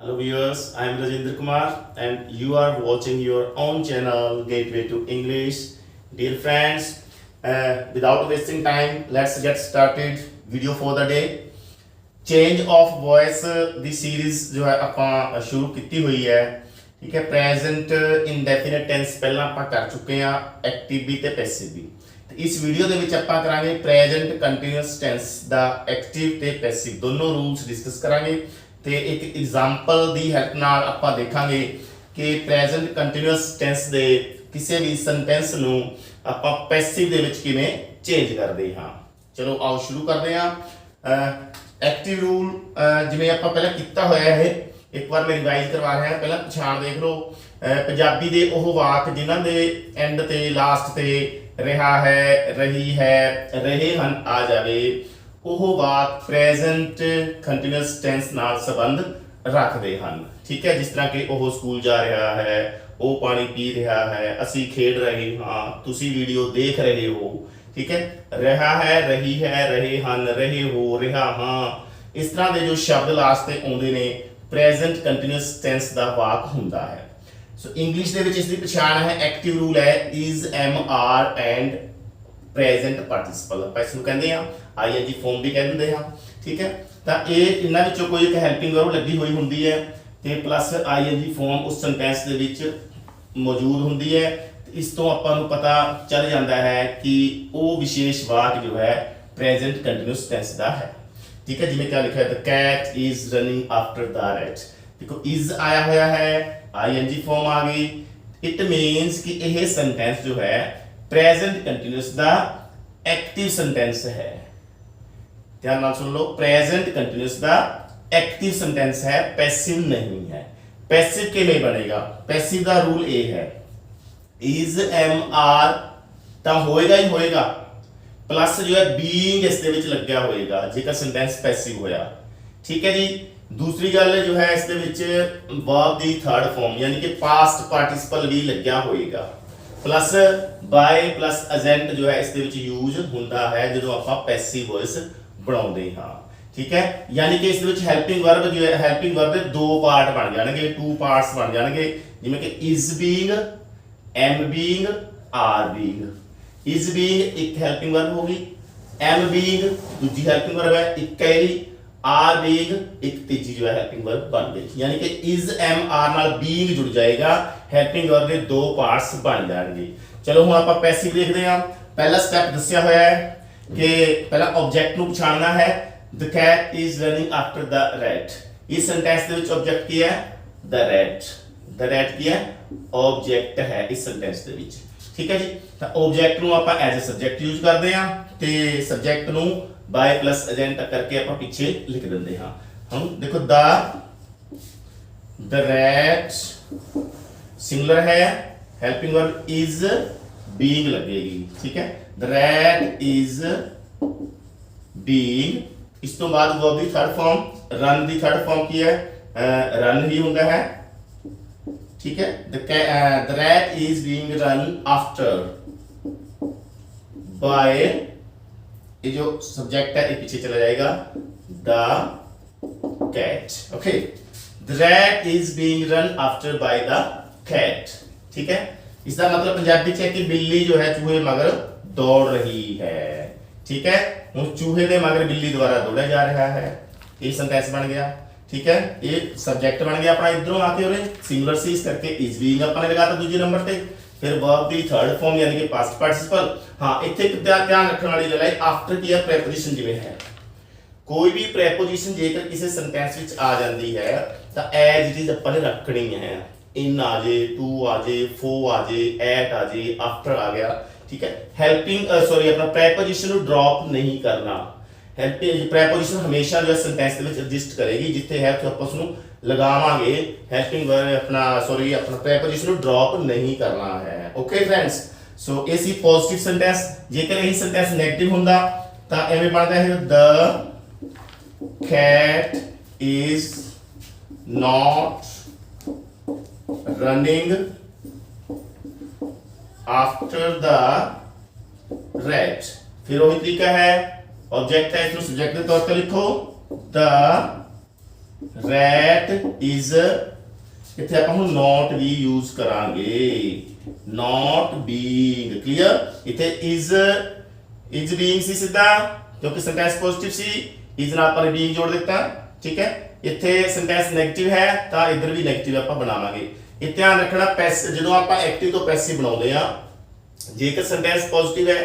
Hello viewers, I am Rajendra Kumar and you are watching your own channel Gateway to English. Dear friends, without wasting time, let's get started. Video for the day. Change of voice the series जो है ਆਪਾਂ ਸ਼ੁਰੂ ਕੀਤੀ ਹੋਈ ਹੈ। ਠੀਕ ਹੈ, present indefinite tens ਪਹਿਲਾਂ ਆਪਾਂ ਕਰ ਚੁੱਕੇ ਆ, ਐਕਟਿਵ ਵੀ ਤੇ ਪੈਸਿਵ ਵੀ। ਤੇ ਇਸ ਵੀਡੀਓ ਦੇ ਵਿੱਚ ਆਪਾਂ ਕਰਾਂਗੇ ਪ੍ਰੈਜ਼ੈਂਟ ਕੰਟੀਨਿਊਅਸ ਟੈਂਸ ਦਾ ਐਕਟਿਵ ਤੇ ਪੈਸਿਵ ਦੋਨੋਂ ਰੂਲਸ ਡਿਸਕਸ ਕਰਾਂਗੇ ਤੇ ਇੱਕ ਐਗਜ਼ਾਮਪਲ ਦੀ ਹੈਲਪ ਨਾਲ ਆਪਾਂ ਦੇਖਾਂਗੇ ਕਿ ਪ੍ਰੈਜ਼ੈਂਟ ਕੰਟੀਨਿਊਅਸ ਟੈਂਸ ਦੇ ਕਿਸੇ ਵੀ ਸੈਂਟੈਂਸ ਨੂੰ ਆਪਾਂ ਪੈਸਿਵ ਦੇ ਵਿੱਚ ਕਿਵੇਂ ਚੇਂਜ ਕਰਦੇ ਹਾਂ। ਚਲੋ ਆਓ ਸ਼ੁਰੂ ਕਰਦੇ ਹਾਂ। एक्टिव रूल जिवें आपां पहले कीता होया है, एक बार मैं रिवाइज करवा रहा पहला पछाण देख लो। पंजाबी दे ओह वाक जिन्हां दे एंड ते लास्ट ते रहा है, रही है, रहे हन आ जावे, ओह वाक प्रेजेंट कंटीन्यूअस टेंस नाल संबंध रखदे हन। ठीक है, जिस तरह कि ओह स्कूल जा रहा है, ओह पानी पी रहा है, असीं खेड रहे हां, तुसीं वीडियो देख रहे हो। ठीक है, रहा है, रही है, रहे हन, रहे हो, रहा हाँ, इस तरह के जो शब्द लास्ट ते आउंदे ने प्रेजेंट कंटीन्यूअस टेंस दा वाक हुंदा है। सो इंग्लिश दे विच इस दी पछाण है, एक्टिव रूल है is, am, are and present participle. ਆਪਾਂ ਇਸ ਨੂੰ ਕਹਿੰਦੇ ਆ ਆਈਐਨਜੀ ਫਾਰਮ ਵੀ ਕਹਿ ਦਿੰਦੇ ਹਾਂ। ਠੀਕ ਹੈ, ਤਾਂ ਇਹ ਇਹਨਾਂ ਵਿੱਚੋਂ ਕੋਈ ਇੱਕ ਹੈਲਪਿੰਗ ਵਰਬ ਲੱਗੀ ਹੋਈ ਹੁੰਦੀ ਹੈ ਤੇ ਪਲੱਸ ਆਈਐਨਜੀ ਫਾਰਮ ਉਸ ਸੈਂਟੈਂਸ ਦੇ ਵਿੱਚ ਮੌਜੂਦ ਹੁੰਦੀ ਹੈ। इस तो ਆਪਾਂ ਨੂੰ ਪਤਾ ਚੱਲ ਜਾਂਦਾ ਹੈ ਕਿ ਉਹ ਵਿਸ਼ੇਸ਼ ਵਾਕ ਜੋ ਹੈ ਪ੍ਰੈਜ਼ੈਂਟ ਕੰਟੀਨਿਊਅਸ ਟੈਂਸ ਦਾ ਹੈ। ਠੀਕ ਹੈ, ਜਿਵੇਂ ਕਿ ਲਿਖਿਆ ਹੈ the cat is running after the rat. ਦੇਖੋ ਇਜ਼ ਆਇਆ ਹੋਇਆ ਹੈ, ਆਈਐਨਜੀ ਫਾਰਮ ਆ ਗਈ, ਇਟ ਮੀਨਸ ਕਿ ਇਹ ਸੈਂਟੈਂਸ ਜੋ ਹੈ ਪ੍ਰੈਜ਼ੈਂਟ ਕੰਟੀਨਿਊਅਸ ਦਾ ਐਕਟਿਵ ਸੈਂਟੈਂਸ ਹੈ। ਧਿਆਨ ਨਾਲ ਸੁਣ ਲਓ, ਪ੍ਰੈਜ਼ੈਂਟ ਕੰਟੀਨਿਊਅਸ ਦਾ ਐਕਟਿਵ ਸੈਂਟੈਂਸ ਹੈ, ਪੈਸਿਵ ਨਹੀਂ ਹੈ। ਪੈਸਿਵ ਕਿਵੇਂ ਬਣੇਗਾ? ਪੈਸਿਵ ਦਾ ਰੂਲ ਇਹ ਹੈ इज, एम, आर ਤਾਂ ਹੋਏਗਾ ਹੀ ਹੋਏਗਾ, ਪਲੱਸ ਜੋ ਹੈ ਬੀਇੰਗ ਇਸ ਦੇ ਵਿੱਚ ਲੱਗਿਆ ਹੋਏਗਾ ਜੇਕਰ ਸੈਂਟੈਂਸ ਪੈਸਿਵ ਹੋਇਆ। ਠੀਕ ਹੈ ਜੀ। ਦੂਸਰੀ ਗੱਲ ਜੋ ਹੈ ਇਸ ਦੇ ਵਿੱਚ ਵਰਬ ਦੀ ਥਰਡ ਫਾਰਮ ਯਾਨੀ ਕਿ ਪਾਸਟ ਪਾਰਟਿਸਿਪਲ ਵੀ ਲੱਗਿਆ ਹੋਏਗਾ, ਪਲੱਸ ਬਾਈ ਪਲੱਸ ਅਜੈਂਟ ਜੋ ਹੈ ਇਸ ਦੇ ਵਿੱਚ ਯੂਜ਼ ਹੁੰਦਾ ਹੈ ਜਦੋਂ ਆਪਾਂ ਪੈਸਿਵ ਵੌਇਸ ਬਣਾਉਂਦੇ ਹਾਂ। ਠੀਕ ਹੈ, ਯਾਨੀ ਕਿ ਇਸ ਦੇ ਵਿੱਚ ਹੈਲਪਿੰਗ ਵਰਬ ਜੋ ਹੈ, ਹੈਲਪਿੰਗ ਵਰਬ ਦੇ ਦੋ ਪਾਰਟ ਬਣ ਜਾਣਗੇ, ਟੂ ਪਾਰਟਸ ਬਣ ਜਾਣਗੇ, ਜਿਵੇਂ ਕਿ is being, am being, are being. Is being एक हेल्पिंग वर्ब होगी, एम बीइंग दूसरी हेल्पिंग वर्ब है एक कहेगी, आर बीइंग एक तीसरी जो है हेल्पिंग वर्ब बन गई। यानी कि इज, एम, आर नाल बीइंग जुड़ जाएगा, हेल्पिंग वर्ब के दो पार्ट्स बन जाएंगे। चलो हुण आपां पैसिव देखदे हां। पहला स्टेप दस्सिया होया है कि पहला ऑब्जेक्ट नूं पछाणना है। The cat is running after the rat. इस सेंटेंस दे विच ऑब्जेक्ट की है? The rat. द रैट की है? ऑब्जेक्ट है इस सेंटेंस ਦੇ ਵਿੱਚ। ਠੀਕ ਹੈ ਜੀ, ਤਾਂ ऑब्जेक्ट ਨੂੰ ਆਪਾਂ ਐਜ਼ ਅ ਸਬਜੈਕਟ ਯੂਜ਼ ਕਰਦੇ ਹਾਂ ਤੇ ਸਬਜੈਕਟ ਨੂੰ ਬਾਈ ਪਲੱਸ ਏਜੰਟ ਕਰਕੇ ਆਪਾਂ ਪਿੱਛੇ ਲਿਖ ਦਿੰਦੇ ਹਾਂ। ਹੁਣ ਦੇਖੋ द रैट सिंगुलर है, हेल्पिंग वर्ब इज बीइंग लगेगी। ठीक है, द रैट इज बीइंग। इस तो बाद वर्ब ਦੀ थर्ड फॉर्म रन ਦੀ थर्ड फॉर्म की है? रन ही ਹੁੰਦਾ है। ठीक है, the rat is being run after by, ये जो सब्जेक्ट है ये पीछे चला जाएगा, the cat। Okay, the rat is being run after by the cat। ठीक है, इसका मतलब पंजाबी च है कि बिल्ली जो है चूहे मगर दौड़ रही है। ठीक है, हुण चूहे दे मगर बिल्ली द्वारा दौड़ा जा रहा है, ये सेंटेंस बन गया। ठीक है, ये सब्जेक्ट बन गया अपना, इधरों आके उरे सिंगुलर सी इस करके इज बीइंग अपने लगाता दूसरे नंबर पे, फिर वर्ब दी थर्ड फॉर्म यानी कि पास्ट पार्टिसिपल। हाँ, इत्थे एक ध्यान रखने वाली गल है, आफ्टर की है प्रेपोजिशन जिवें है, कोई भी प्रेपोजिशन जेकर किसी सेंटेंस विच आ जाती है तो एज इट इज अपन ने रखनी है। इन आ जे, टू आ जे, फो आ जे, एट आ जे, आफ्टर आ गया। ठीक है, हेल्पिंग सॉरी अपना प्रेपोजिशन को ड्रॉप नहीं करना। हेल्पिंग प्रेपोजिशन हमेशा जो है सेंटेंस ਦੇ ਵਿੱਚ ਐਗਜ਼ਿਸਟ ਕਰੇਗੀ, ਜਿੱਥੇ ਹੈ तो ਆਪਾਂ ਉਸ ਨੂੰ ਲਗਾਵਾਂਗੇ। ਹੈਲਪਿੰਗ ਵਰਬ ਆਪਣਾ ਸੌਰੀ ਆਪਣਾ ਪ੍ਰੈਪੋਜੀਸ਼ਨ ਨੂੰ ਡ੍ਰੌਪ ਨਹੀਂ ਕਰਨਾ ਹੈ। ਓਕੇ ਫਰੈਂड्स, ਸੋ ਇਹ ਸੀ ਪੋਜ਼ਿਟਿਵ ਸੈਂਟੈਂਸ। ਜੇਕਰ ਇਹ ਸੈਂਟੈਂਸ ਨੈਗੇਟਿਵ ਹੁੰਦਾ ਤਾਂ ਐਵੇਂ ਬਣਦਾ ਹੈ the cat is not running after the rat। फिर वही तरीका है, ऑब्जेक्ट है इसमें सब्जेक्ट के तौर पे लिखो द ਰੈਟ ਇਜ਼, ਇੱਥੇ ਆਪਾਂ ਹੁਣ ਨੋਟ ਵੀ ਯੂਜ਼ ਕਰਾਂਗੇ, ਨੋਟ ਬੀਇੰਗ। ਕਲੀਅਰ? ਇੱਥੇ ਇਜ਼ ਬੀਇੰਗ ਸੀ ਸਿੱਧਾ, ਕਿਉਂਕਿ ਸੈਂਟੈਂਸ ਪੋਜ਼ਿਟਿਵ ਸੀ, ਇਜ਼ ਨਾਲ ਆਪਾਂ ਨੇ ਬੀਇੰਗ ਜੋੜ ਦਿੱਤਾ। ਠੀਕ ਹੈ, ਇੱਥੇ ਸੈਂਟੈਂਸ ਨੈਗੇਟਿਵ ਹੈ ਤਾਂ ਇੱਧਰ ਵੀ ਨੈਗੇਟਿਵ ਆਪਾਂ ਬਣਾਵਾਂਗੇ। ਇਹ ਧਿਆਨ ਰੱਖਣਾ, ਜਦੋਂ ਆਪਾਂ ਐਕਟਿਵ ਤੋਂ ਪੈਸਿਵ ਬਣਾਉਂਦੇ ਆ, ਜੇਕਰ ਸੈਂਟੈਂਸ ਪੋਜ਼ਿਟਿਵ ਹੈ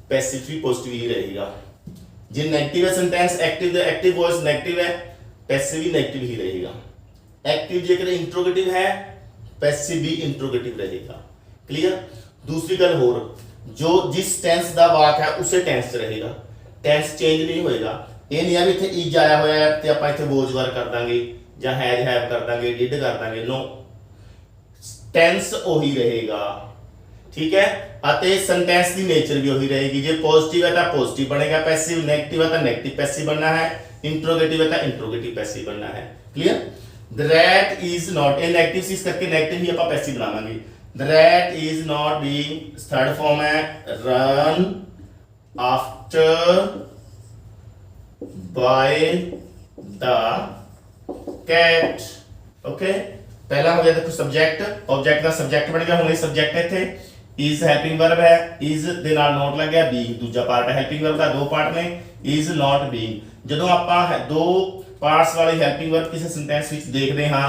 ਪੈਸਿਵ ਵੀ ਪੋਜ਼ਿਟਿਵ ਹੀ ਰਹੇਗਾ। ਜੇ ਨੈਗੇਟਿਵ ਹੈ ਸੈਂਟੈਂਸ, ਐਕਟਿਵ ਦਾ ਐਕਟਿਵ ਵॉइस ਨੈਗੇਟਿਵ ਹੈ, ਪੈਸਿਵ ਵੀ ਨੈਗੇਟਿव ही रहेगा। एक्टिव जेकर इंट्रोगेटिव है, पैसिव भी इंट्रोगेटिव रहेगा। क्लियर? दूसरी गल होर, जो जिस टेंस का वाक है उसे टेंस च रहेगा, टेंस चेंज नहीं होएगा। ये नहीं है भी इत्थे इज आया होया है ते आपां इत्थे वॉज वर कर दांगे जां हैज हैव कर दांगे, डिड कर दांगे। नो, टेंस ओही रहेगा। ठीक है, ਅਤੇ सेंटेंस की नेचर भी वही रहेगी। जे पॉजिटिव है तो पॉजिटिव बनेगा पैसिव, नेगेटिव है तो नेगेटिव पैसिव बनना है, इंट्रोगेटिव है तो इंट्रोगेटिव पैसिव बनना है। Clear? The rat is not, a negative चीज करके नेगेटिव ही आप पैसिव बनावांगे। The rat is not being, third form है run after by the cat. Okay, पहला हो गया देखो सब्जेक्ट, ऑब्जेक्ट का सब्जेक्ट बन गया। हुण ये सब्जेक्ट है, इत्थे इज हेल्पिंग वर्ब है, इज दे नाल नॉट लग गया, बीइंग दूजा पार्ट है। हेल्पिंग वर्ब का दो पार्ट ने, इज नॉट बीइंग। ਜਦੋਂ ਆਪਾਂ ਦੋ ਪਾਰਟਸ ਵਾਲੀ ਹੈਲਪਿੰਗ ਵਰਬ ਕਿਸੇ ਸੈਂਟੈਂਸ ਵਿੱਚ ਦੇਖਦੇ ਹਾਂ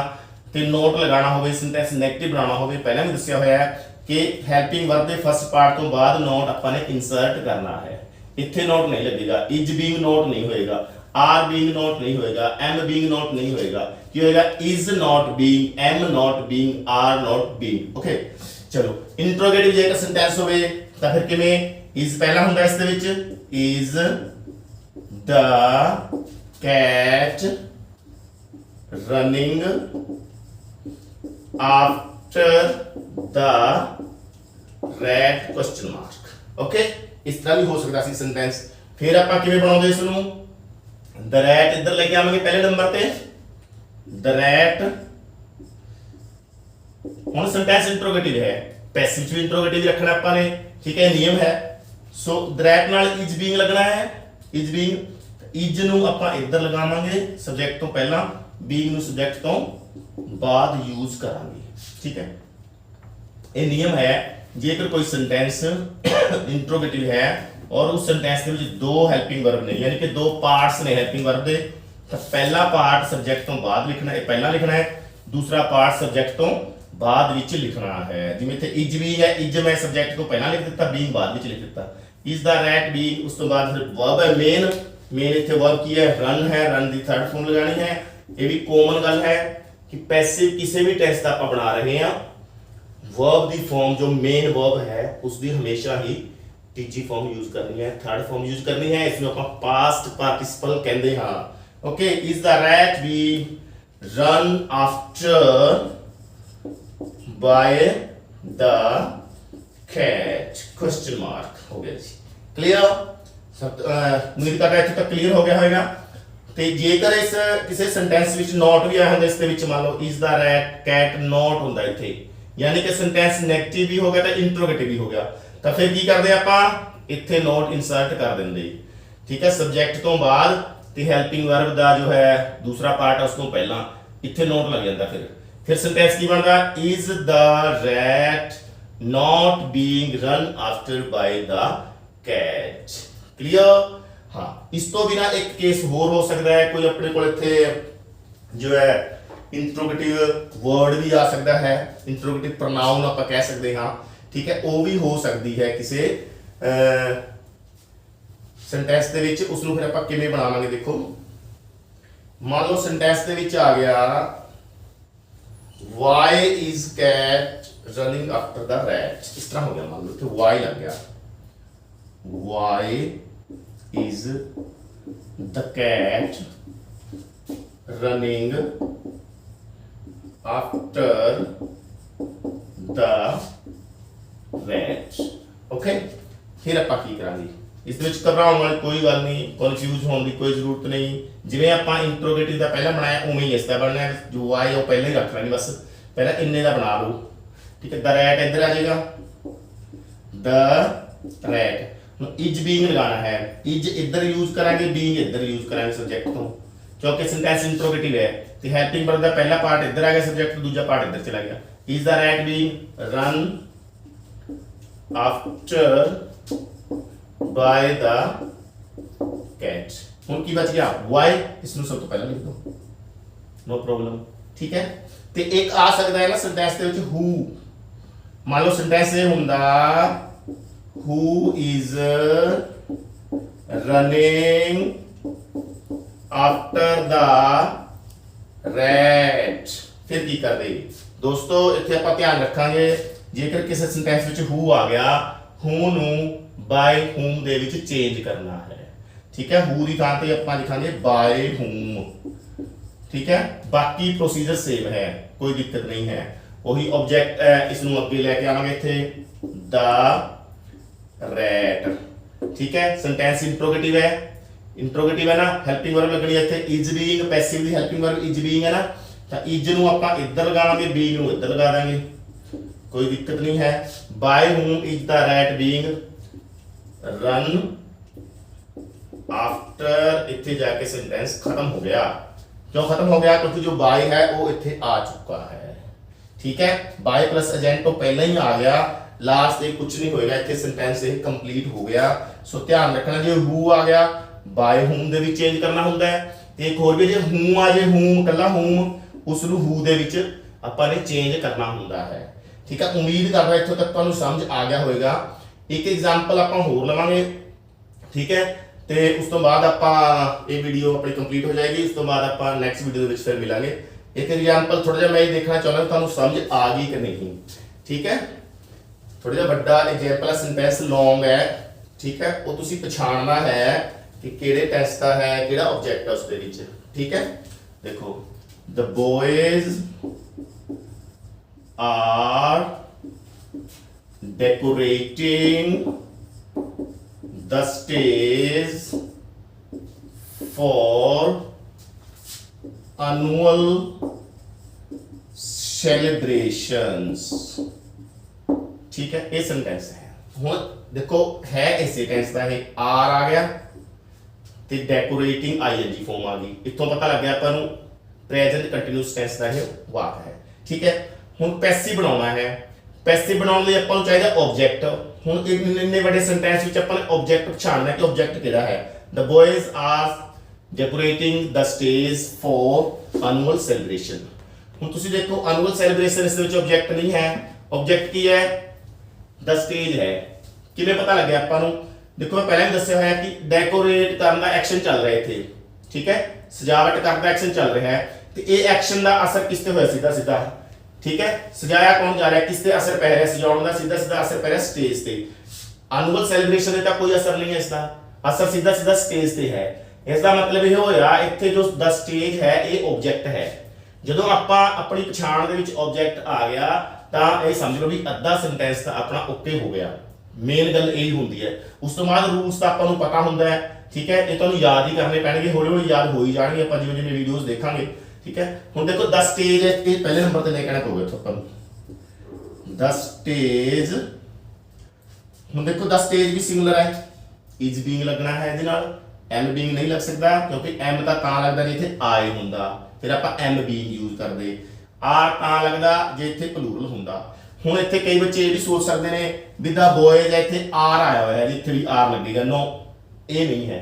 ਤੇ ਨੋਟ ਲਗਾਉਣਾ ਹੋਵੇ, ਸੈਂਟੈਂਸ ਨੈਗੇਟਿਵ ਬਣਾਉਣਾ ਹੋਵੇ, ਪਹਿਲਾਂ ਵੀ ਦੱਸਿਆ ਹੋਇਆ ਹੈ ਕਿ ਹੈਲਪਿੰਗ ਵਰਬ ਦੇ ਫਸਟ ਪਾਰਟ ਤੋਂ ਬਾਅਦ ਨੋਟ ਆਪਾਂ ਨੇ ਇਨਸਰਟ ਕਰਨਾ ਹੈ। ਇੱਥੇ ਨੋਟ ਨਹੀਂ ਲੱਗੇਗਾ, ਇਜ ਬੀਇੰਗ ਨੋਟ ਨਹੀਂ ਹੋਏਗਾ, ਆਰ ਬੀਇੰਗ ਨੋਟ ਨਹੀਂ ਹੋਏਗਾ, ਐਮ ਬੀਇੰਗ ਨੋਟ ਨਹੀਂ ਹੋਏਗਾ। ਕੀ ਹੋਏਗਾ? Is not being, am not being, R note being. Okay, ਚਲੋ ਇੰਟਰੋਗੇਟਿਵ ਜੇਕਰ ਸੈਂਟੈਂਸ ਹੋਵੇ ਤਾਂ ਫਿਰ ਕਿਵੇਂ? ਇਜ਼ ਪਹਿਲਾਂ ਹੁੰਦਾ ਇਸ ਦੇ ਵਿੱਚ, is the cat running after the rat question mark। Okay, इस तरह भी हो सकता सी सेंटेंस। फिर ਆਪਾਂ ਕਿਵੇਂ ਬਣਾਉਂਦੇ ਇਸ ਨੂੰ? the rat ਇੱਧਰ ਲੈ ਕੇ ਆਵਾਂਗੇ ਪਹਿਲੇ ਨੰਬਰ ਤੇ, the rat। ਹੁਣ ਸੈਂਟੈਂਸ ਇੰਟਰੋਗੇਟਿਵ ਹੈ, ਪੈਸਿਵ ਵੀ ਇੰਟਰੋਗੇਟਿਵ ਰੱਖਣਾ ਆਪਾਂ ਨੇ। ਠੀਕ ਹੈ, ਨਿਯਮ ਹੈ। ਸੋ the rat ਨਾਲ is being ਲੱਗਣਾ ਹੈ, is being, इज ਨੂੰ ਆਪਾਂ ਇੱਧਰ ਲਗਾਵਾਂਗੇ ਸਬਜੈਕਟ ਤੋਂ ਪਹਿਲਾਂ, ਬੀਇੰਗ ਨੂੰ ਸਬਜੈਕਟ ਤੋਂ ਬਾਅਦ ਯੂਜ਼ ਕਰਾਂਗੇ। ਠੀਕ ਹੈ, ਇਹ ਨਿਯਮ ਹੈ। ਜੇਕਰ ਕੋਈ ਸੈਂਟੈਂਸ ਇੰਟਰੋਗੇਟਿਵ ਹੈ ਔਰ ਉਸ ਸੈਂਟੈਂਸ ਦੇ ਵਿੱਚ ਦੋ ਹੈਲਪਿੰਗ ਵਰਬ ਨੇ, ਯਾਨੀ ਕਿ ਦੋ ਪਾਰਟਸ ਨੇ ਹੈਲਪਿੰਗ ਵਰਬ ਦੇ, ਤਾਂ ਪਹਿਲਾ ਪਾਰਟ ਸਬਜੈਕਟ ਤੋਂ ਬਾਅਦ ਲਿਖਣਾ, ਇਹ ਪਹਿਲਾਂ ਲਿਖਣਾ ਹੈ, ਦੂਸਰਾ ਪਾਰਟ ਸਬਜੈਕਟ ਤੋਂ ਬਾਅਦ ਵਿੱਚ ਲਿਖਣਾ ਹੈ। ਜਿਵੇਂ ਇੱਥੇ ਇਜ ਵੀ ਹੈ, ਇਜ ਮੈਂ ਸਬਜੈਕਟ ਤੋਂ ਪਹਿਲਾਂ ਲਿਖ ਦਿੱਤਾ, ਬੀਇੰਗ ਬਾਅਦ ਵਿੱਚ ਲਿਖ ਦਿੱਤਾ। ਇਜ਼ ਦਾ ਰੈਟ ਬੀਇੰਗ, ਉਸ ਤੋਂ ਬਾਅਦ ਫਿਰ ਵਰਬ ਹੈ ਮੇਨ, मेन इतने वर्ब की है रन है, रन की थर्ड फॉर्म लगानी है। ये भी कॉमन गल है कि पैसिव किसी भी टेंस का आप बना रहे हैं, वर्ब की फॉर्म जो मेन वर्ब है उसकी हमेशा ही तीजी फॉर्म यूज करनी है, थर्ड फॉर्म यूज करनी है। इसमें आप पास्ट पार्टिसिपल कहते हैं। Okay, is the rat be run after by the cat question mark. हो गया जी, क्लियर? उम्मीद करता इत्थे तक क्लीयर हो गया होगा। ਤੇ ਜੇਕਰ ਇਸ ਕਿਸੇ ਸੈਂਟੈਂਸ ਵਿੱਚ ਨੋਟ ਵੀ ਆਇਆ ਹੁੰਦਾ, ਇਸ ਦੇ ਵਿੱਚ ਮੰਨ ਲਓ is the rat cat not ਹੁੰਦਾ ਇੱਥੇ, ਯਾਨੀ ਕਿ ਸੈਂਟੈਂਸ ਨੈਗੇਟਿਵ ਵੀ ਹੋ ਗਿਆ ਤਾਂ ਇੰਟਰੋਗੇਟਿਵ ਵੀ ਹੋ ਗਿਆ, ਤਾਂ ਫਿਰ ਕੀ ਕਰਦੇ ਆਪਾਂ? ਇੱਥੇ ਨੋਟ ਇਨਸਰਟ ਕਰ ਦਿੰਦੇ। ਠੀਕ ਹੈ, ਸਬਜੈਕਟ ਤੋਂ ਬਾਅਦ ਤੇ ਹੈਲਪਿੰਗ ਵਰਬ ਦਾ ਜੋ ਹੈ ਦੂਸਰਾ ਪਾਰਟ ਉਸ ਤੋਂ ਪਹਿਲਾਂ ਇੱਥੇ ਨੋਟ ਲੱਗ ਜਾਂਦਾ। ਫਿਰ ਸੈਂਟੈਂਸ ਕੀ ਬਣਦਾ? Is the rat not being run after by the cat. Clear? हाँ, इस तो बिना एक केस होर हो सकता है, कोई अपने को इत्थे जो है इंट्रोगेटिव वर्ड भी आ सकता है, इंट्रोगेटिव प्रनाउन आप कह सकते हैं। ठीक है, वो भी हो सकती है किसी सेंटेंस दे विच। उसनूं फिर आपां किवें बनावांगे? देखो, मान लो सेंटेंस दे विच आ गया why is cat running after the rat, इस तरह हो गया। मान लो इत्थे why लग गया, why is the cat running after the rat। Okay, फिर ਆਪਾਂ ਕੀ ਕਰਾਂਗੇ? ਇਸ ਦੇ ਵਿੱਚ ਘਬਰਾਉਣ ਵਾਲੀ ਕੋਈ ਗੱਲ ਨਹੀਂ, ਕਨਫਿਊਜ਼ ਹੋਣ ਦੀ ਕੋਈ ਜ਼ਰੂਰਤ ਨਹੀਂ। ਜਿਵੇਂ ਆਪਾਂ ਇੰਟਰੋਗੇਟਿਵ ਦਾ ਪਹਿਲਾਂ ਬਣਾਇਆ ਉਵੇਂ ਹੀ ਇਸ ਦਾ ਬਣਨਾ ਹੈ। ਜੋ ਆਏ ਉਹ ਪਹਿਲਾਂ ਹੀ ਰੱਖ ਲੈਣੀ, ਬਸ ਪਹਿਲਾਂ ਇੰਨੇ ਦਾ ਬਣਾ ਲਓ। ਠੀਕ ਹੈ, ਦ ਰੈਟ ਇੱਧਰ ਆ ਜਾਏਗਾ, ਦ रैट। इज बीइंग लगाना है, इज इधर यूज करांगे, बीइंग इधर यूज करांगे सब्जेक्ट तो, क्योंकि सेंटेंस इंट्रोगेटिव है तो हेल्पिंग वर्ब का पहला पार्ट इधर आ गया सब्जेक्ट, दूसरा पार्ट इधर चला गया। Is the rat being run after by the cat. हुण की बच गया वाई, इसमें सब तो पहला लिख दो, नो प्रॉब्लम। ठीक है, ते एक आ सकता है ना सेंटेंस दे विच हु। मान लो सेंटेंस ये हुंदा who is running after the rat, फिर की कर दे दोस्तों इत्थे आपां ध्यान रखांगे जेकर किसी सेंटेंस विच हु आ गया, हु नू by whom they which change करना है। ठीक है, हु दी थां ते आपां लिखांगे बाय हुम। ठीक है, बाकी प्रोसीजर सेम है, कोई दिक्कत नहीं है। वही ऑब्जेक्ट इसनू अगे लेके आवांगे इत्थे द रैट। ठीक है, सेंटेंस इंट्रोगेटिव है, इंट्रोगेटिव है ना, हेल्पिंग वर्ब लगनी है इत्थे is being, passive the helping verb is being है ना, तो इज नू आपां इधर लगावांगे, बीइंग नू इधर लगा देंगे, कोई दिक्कत नहीं है। By whom is the rat being run after, इत्थे जाके सेंटेंस खत्म हो गया। क्यों खत्म हो गया? क्योंकि जो बाय है वो इत्थे आ चुका है। ठीक है, बाय प्लस एजेंट तो पहले ही आ गया, लास्ट से कुछ नहीं होएगा, इत्थे सेंटेंस ये कंप्लीट हो गया। सो ध्यान रखना जो हु आ गया by whom they which change करना हुंदा है, ते एक होर भी जे हु आ जे हुम कल्ला हुम उस नू हु दे विच आपां ने चेंज करना हुंदा है। ठीक है, उम्मीद करदा इत्थों तक तुहानू समझ आ गया होएगा। एक एग्जांपल आपां होर लवांगे। ठीक है, ਤੇ ਉਸ ਤੋਂ ਬਾਅਦ ਆਪਾਂ ਇਹ ਵੀਡੀਓ ਆਪਣੀ ਕੰਪਲੀਟ ਹੋ ਜਾਏਗੀ। ਉਸ ਤੋਂ ਬਾਅਦ ਆਪਾਂ ਨੈਕਸਟ ਵੀਡੀਓ ਦੇ ਵਿੱਚ ਫਿਰ ਮਿਲਾਂਗੇ। ਇੱਕ ਐਗਜ਼ਾਮਪਲ ਥੋੜਾ ਜਿਹਾ ਮੈਂ ਇਹ ਦੇਖਣਾ ਚਾਹੁੰਦਾ ਤੁਹਾਨੂੰ ਸਮਝ ਆ ਗਈ ਕਿ ਨਹੀਂ। ਠੀਕ ਹੈ, ਥੋੜਾ ਜਿਹਾ ਵੱਡਾ ਐਗਜ਼ਾਮਪਲ ਹੈ, ਸੈਂਟੈਂਸ ਲੌਂਗ ਹੈ। ਠੀਕ ਹੈ, ਉਹ ਤੁਸੀਂ ਪਛਾਣਨਾ ਹੈ ਕਿ ਕਿਹੜੇ ਟੈਂਸ ਦਾ ਹੈ, ਕਿਹੜਾ ਆਬਜੈਕਟ ਹੈ ਉਸ ਦੇ ਵਿੱਚ। ਠੀਕ ਹੈ, ਦੇਖੋ the boys are decorating the stage for annual celebrations। ठीक है, ये सेंटेंस है। हुण देखो है इसे टेंस का है, आर आ गया ते डेकोरेटिंग आईएनजी फॉर्म आ गई। इत्थों पता लग गया आपां नूं प्रेजेंट कंटीन्यूअस टेंस का है वाक है। ठीक है, हुण पैसिव बनाउणा है। पैसिव बनाउण लई आपां नूं चाहीदा ऑब्जेक्ट। हुण इन्ने बड़े सेंटेंस विच आपां ने ऑब्जेक्ट पछाणना है कि ऑब्जेक्ट किहड़ा है। The boys are decorating the stage for annual celebration. हुण तुसीं देखो एनुअल सेलिब्रेशन इस दे विच ऑब्जेक्ट नहीं है, ऑब्जेक्ट की है द स्टेज है। किवें पता लग्या आपां नूं? देखो मैं पहले भी दस्सिया होया कि डेकोरेट करन दा एक्शन चल रहा है इत्थे। ठीक है, सजावट करन दा एक्शन चल रहा है ते ये एक्शन दा असर किस ते होया? सीधा सीधा। ठीक है, सजाया कौन जा रहा है, किस ते असर पै रहा है? सजाउण दा सीधा सीधा असर पै रहा है स्टेज ते। एनुअल सेलिब्रेशन दा कोई असर नहीं है, इसका असर सीधा सीधा स्टेज ते है। इसका मतलब ये होया इत्थे जो द स्टेज है ये ऑब्जेक्ट है। जदों आपां अपनी पछाण दे विच ऑब्जेक्ट आ गया तां ये समझ लो भी अद्धा सेंटेंस तां अपना ओके हो गया। मेन गल यही होंदी है। उस तो बाद रूल्स तां आपां नूं पता हुंदा है। ठीक है, ये तुहानूं याद ही करने पैणगे, हौली हौली याद हो ही जाणगे आपां जिवें जिवें वीडियोस देखांगे। ठीक है, हुण देखो द स्टेज है, ये पहले नंबर ते लेके आना पऊगा इत्थों आपां नूं द स्टेज। हुण देखो द स्टेज भी सिंगुलर है, इज बीइंग लगना है इहदे नाल, एम बीइंग नहीं लग सकदा क्योंकि एम तां लगदा जे इत्थे आई हुंदा, फिर आपां एम बीइंग यूज करदे। आर तां लगदा जे इत्थे प्लूरल हुंदा। हुण इत्थे कई बच्चे ये भी सोच सकते हैं भी द बॉयज है, इत्थे आर आया हुआ है, इत्थे भी आर लगेगा। नो, ये नहीं है।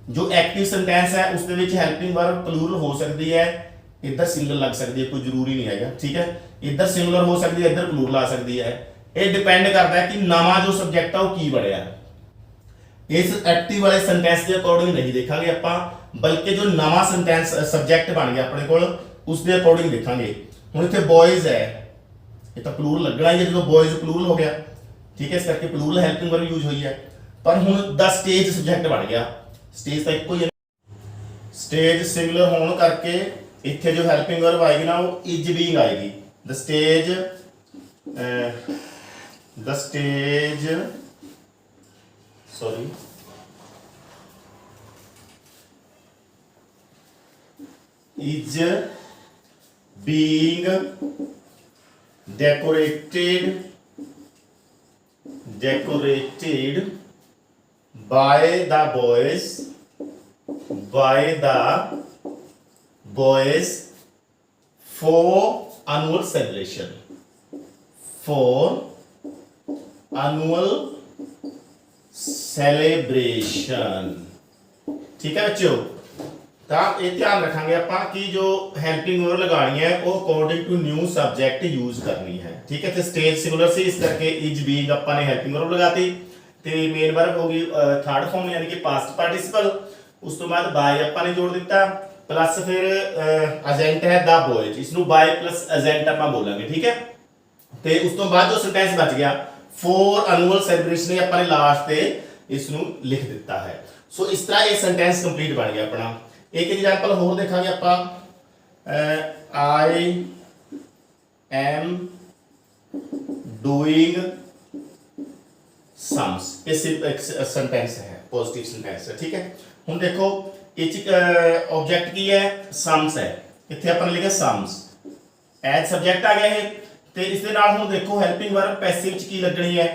जो एक्टिव सेंटेंस है उसके विच हेल्पिंग वर्ब प्लूरल हो सकती है, इधर सिंगल लग सकती है, कोई जरूरी नहीं है। ठीक है, इधर सिंगुलर हो सकती है, इधर प्लूरल आ सकती है। ये डिपेंड करता है कि नवा जो सब्जेक्ट है वो की बढ़िया। इस एक्टिव वाले सेंटेंस के अकॉर्डिंग नहीं देखांगे आपां, बल्कि जो नवा सेंटेंस सब्जेक्ट बन गया अपने कोल उसके अकॉर्डिंग देखांगे। हुण इत्थे बॉयज है, ये तो प्लूरल लगना ही है जो बॉयज प्लूरल हो गया। ठीक है, इस करके प्लूरल हेल्पिंग वर्ब यूज हुई है। पर हुण द स्टेज सब्जेक्ट बन गया, स्टेज तो एक ही है। स्टेज सिंगुलर होने करके इत्थे जो हेल्पिंग वर्ब आएगी ना वो इज बीइंग आएगी। The stage sorry is being decorated by the boys boys for annual celebration, for annual celebration। ठीक है बच्चों, ਤਾਂ ਇਹ ਧਿਆਨ ਰੱਖਾਂਗੇ ਆਪਾਂ ਕਿ ਜੋ ਹੈਲਪਿੰਗ ਵਰਬ ਲਗਾਣੀ ਹੈ ਉਹ according to new subject use ਕਰਨੀ ਹੈ। ਠੀਕ ਹੈ, ਤੇ ਸਟੇਜ ਸਿੰਗੂਲਰ ਸੀ ਇਸ ਕਰਕੇ ਇਜ ਬੀਇੰਗ ਆਪਾਂ ਨੇ ਹੈਲਪਿੰਗ ਵਰਬ ਲਗਾਤੀ ਤੇ ਮੇਨ ਵਰਬ ਹੋ ਗਈ ਥਰਡ ਫਾਰਮ ਯਾਨੀ ਕਿ ਪਾਸਟ ਪਾਰਟਿਸਿਪਲ। ਉਸ ਤੋਂ ਬਾਅਦ ਬਾय ਆਪਾਂ ਨੇ ਜੋੜ ਦਿੱਤਾ प्लस फिर एजेंट है द बॉयज, इसनू बाय प्लस एजेंट ਆਪਾਂ ਬੋਲਾਂਗੇ। ਠੀਕ ਹੈ, ਤੇ ਉਸ ਤੋਂ ਬਾਅਦ ਜੋ ਸੈਂਟੈਂਸ ਬਚ ਗਿਆ ਫॉर ਐਨੂਅਲ ਸੈਲੀਬ੍ਰੇਸ਼ਨ ਆਪਾਂ ਨੇ ਲਾਸਟ ਤੇ ਇਸ ਨੂੰ ਲਿਖ ਦਿੱਤਾ ਹੈ। ਸੋ ਇਸ ਤਰ੍ਹਾਂ ਇਹ ਸੈਂਟੈਂਸ ਕੰਪਲੀਟ ਬਣ ਗਿਆ ਆਪਣਾ। ਇੱਕ ਐਗਜ਼ਾਮਪਲ ਹੋਰ ਦੇਖਾਂਗੇ ਆਪਾਂ, I am doing sums, ਇਹ ਸਿਰਫ ਇੱਕ ਸੈਂਟੈਂਸ ਹੈ, ਪੋਜ਼ਿਟਿਵ ਸੈਂਟੈਂਸ ਹੈ। ਠੀਕ ਹੈ, ਹੁਣ ਦੇਖੋ ਇਹ ਚ ਆਬਜੈਕਟ ਕੀ ਹੈ, सम्स है। ਇੱਥੇ ਆਪਾਂ ਨੇ ਲਿਖਿਆ सम्स ਐਜ਼ ਸਬਜੈਕਟ ਆ ਗਿਆ ਇਹ, ਤੇ ਇਸ ਦੇ ਨਾਲ ਹੁਣ ਦੇਖੋ ਹੈਲਪਿੰਗ ਵਰਬ ਪੈਸਿਵ ਚ ਕੀ ਲੱਗਣੀ ਹੈ,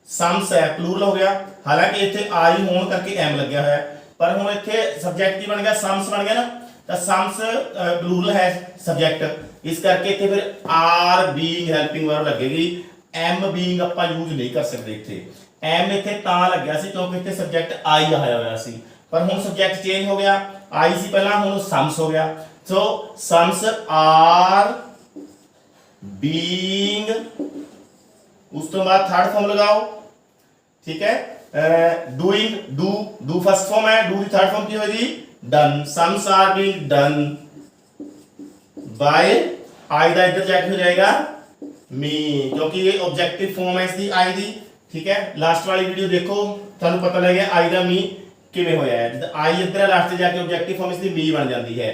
सम्स ਹੈ, ਪਲੂਰਲ ਹੋ ਗਿਆ। ਹਾਲਾਂਕਿ ਇੱਥੇ ਆਈ ਹੋਣ ਕਰਕੇ ਐਮ ਲੱਗਿਆ ਹੋਇਆ, ਪਰ ਹੁਣ ਇੱਥੇ ਸਬਜੈਕਟ ਕੀ ਬਣ ਗਿਆ, सम्स ਬਣ ਗਿਆ ਨਾ, ਤਾਂ सम्स ਪਲੂਰਲ ਹੈ ਸਬਜੈਕਟ, ਇਸ ਕਰਕੇ ਇੱਥੇ ਫਿਰ ਆਰ ਬੀਇੰਗ ਹੈਲਪਿੰਗ ਵਰਬ ਲੱਗੇਗੀ। ਐਮ ਬੀਇੰਗ ਆਪਾਂ ਯੂਜ਼ ਨਹੀਂ ਕਰ ਸਕਦੇ ਇੱਥੇ, ਐਮ ਇੱਥੇ ਤਾਂ ਲੱਗਿਆ ਸੀ ਕਿਉਂਕਿ ਇੱਥੇ ਸਬਜੈਕਟ ਆਈ ਆਇਆ ਹੋਇਆ ਸੀ, पर हुण सब्जेक्ट चेंज हो गया, आई सी पहला हुण सम्स हो गया। सो सम्स आर बीइंग, उस तो बाद थर्ड फॉर्म लगाओ। ठीक है, डूइंग, डू फर्स्ट फॉर्म है, डू की थर्ड फॉर्म की होगी done. Sums are being done by, I दा इधर जाके हो जाएगा मी, क्योंकि ये ऑब्जेक्टिव फॉर्म है इसकी आई दी। ठीक है, लास्ट वाली वीडियो देखो थानू पता लग गया आई दा मी किवें होया है। जद आई इधर लास्ट जाके ऑब्जेक्टिव फॉर्म इसकी मी बन जाती है,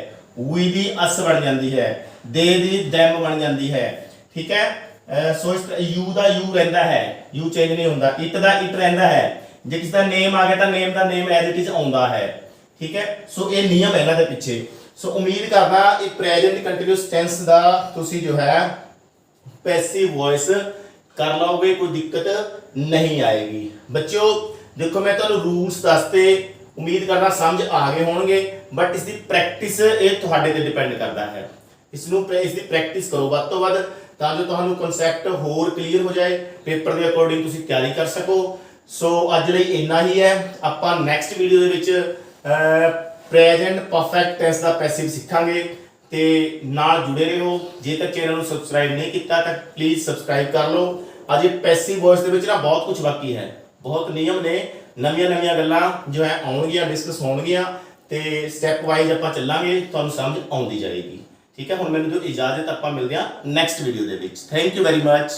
वी दी अस बन जाती है, दे दी देम बन जाती है। ठीक है, सो इस यू दा यू रहता है, यू चेंज नहीं होता, इट दा इट रहता है, जे किसी दा नेम आ गया तो नेम दा नेम एज इट इज आउंदा है। ठीक है, सो ये नियम है इन्हां दे पिछे। सो उम्मीद करदा ये प्रेजेंट कंटीन्यूअस टेंस दा तुसी जो है पैसिव वॉइस कर लोगे, कोई दिक्कत नहीं आएगी। बच्चों देखो मैं तो रूल्स दसते, उम्मीद करना समझ आ गए होंगे, बट इसकी प्रैक्टिस ये तुहाडे ते डिपेंड करता है। इसकी प्रैक्टिस करो वध तो वध, तां जो तुहानू कॉन्सैप्ट होर क्लीयर हो जाए, पेपर के अकॉर्डिंग तुसीं तैयारी कर सको। सो अज लई इन्ना ही है, आपां नैक्सट वीडियो दे विच प्रेजेंट परफेक्ट टेंस दा पैसिव सीखांगे, ते नाल जुड़े रहो। जे तक चैनल नू सबसक्राइब नहीं किया तो प्लीज़ सबसक्राइब कर लो। अजे पैसिव वॉइस दे विच ना बहुत कुछ बाकी है, बहुत नियम ने, नवीं गल्लां जो है आउणगियां, डिस्कस होणगियां, ते स्टैप वाइज आपां चलांगे, तुहानूं समझ आउंदी जाएगी। ठीक है, हुण मैनूं जो इजाजत, आपां मिलदे हां नैक्सट वीडियो दे विच। Thank you very much.